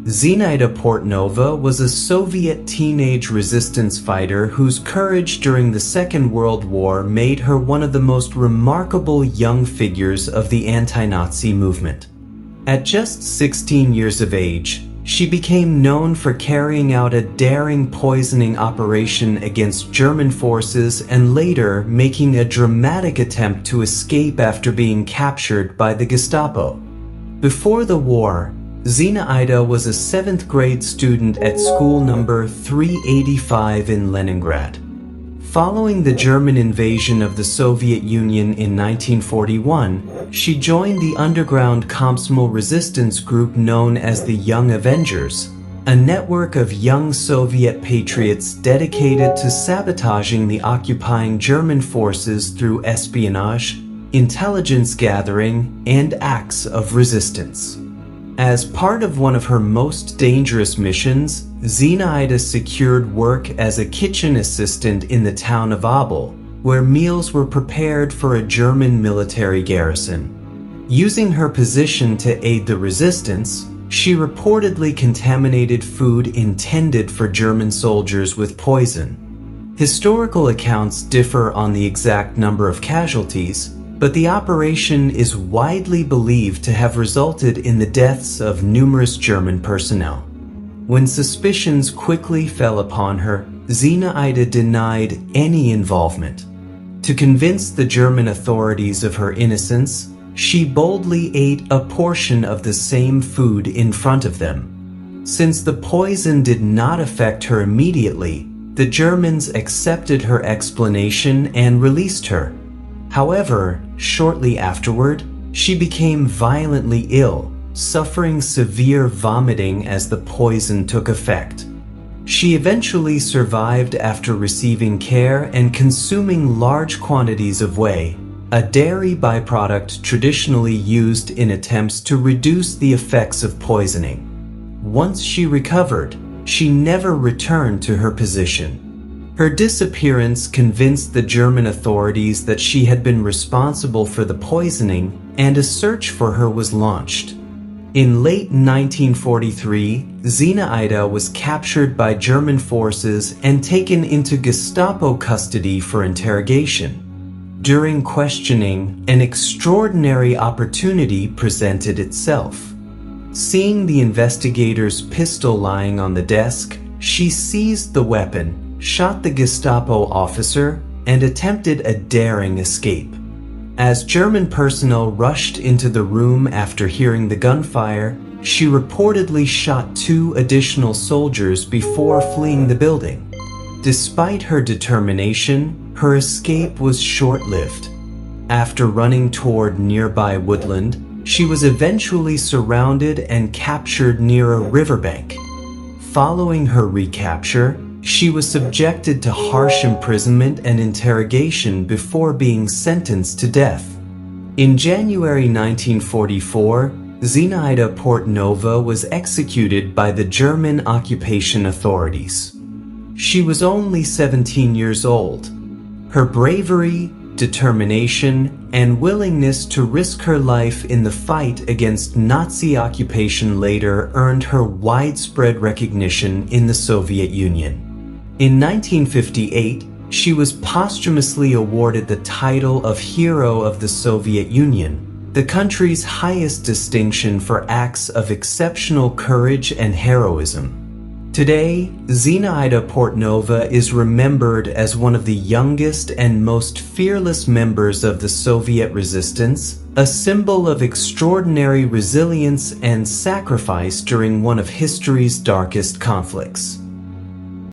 Zinaida Portnova was a Soviet teenage resistance fighter whose courage during the Second World War made her one of the most remarkable young figures of the anti-Nazi movement. At just 16 years of age, she became known for carrying out a daring poisoning operation against German forces and later making a dramatic attempt to escape after being captured by the Gestapo. Before the war, Zinaida was a 7th grade student at school number 385 in Leningrad. Following the German invasion of the Soviet Union in 1941, she joined the underground Komsomol resistance group known as the Young Avengers, a network of young Soviet patriots dedicated to sabotaging the occupying German forces through espionage, intelligence gathering, and acts of resistance. As part of one of her most dangerous missions, Zinaida secured work as a kitchen assistant in the town of Abel, where meals were prepared for a German military garrison. Using her position to aid the resistance, she reportedly contaminated food intended for German soldiers with poison. Historical accounts differ on the exact number of casualties, but the operation is widely believed to have resulted in the deaths of numerous German personnel. When suspicions quickly fell upon her, Zinaida denied any involvement. To convince the German authorities of her innocence, she boldly ate a portion of the same food in front of them. Since the poison did not affect her immediately, the Germans accepted her explanation and released her. However, shortly afterward, she became violently ill, suffering severe vomiting as the poison took effect. She eventually survived after receiving care and consuming large quantities of whey, a dairy byproduct traditionally used in attempts to reduce the effects of poisoning. Once she recovered, she never returned to her position. Her disappearance convinced the German authorities that she had been responsible for the poisoning, and a search for her was launched. In late 1943, Zinaida was captured by German forces and taken into Gestapo custody for interrogation. During questioning, an extraordinary opportunity presented itself. Seeing the investigator's pistol lying on the desk, she seized the weapon, shot the Gestapo officer, and attempted a daring escape. As German personnel rushed into the room after hearing the gunfire, she reportedly shot 2 additional soldiers before fleeing the building. Despite her determination, her escape was short-lived. After running toward nearby woodland, she was eventually surrounded and captured near a riverbank. Following her recapture, she was subjected to harsh imprisonment and interrogation before being sentenced to death. In January 1944, Zinaida Portnova was executed by the German occupation authorities. She was only 17 years old. Her bravery, determination, and willingness to risk her life in the fight against Nazi occupation later earned her widespread recognition in the Soviet Union. In 1958, she was posthumously awarded the title of Hero of the Soviet Union, the country's highest distinction for acts of exceptional courage and heroism. Today, Zinaida Portnova is remembered as one of the youngest and most fearless members of the Soviet resistance, a symbol of extraordinary resilience and sacrifice during one of history's darkest conflicts.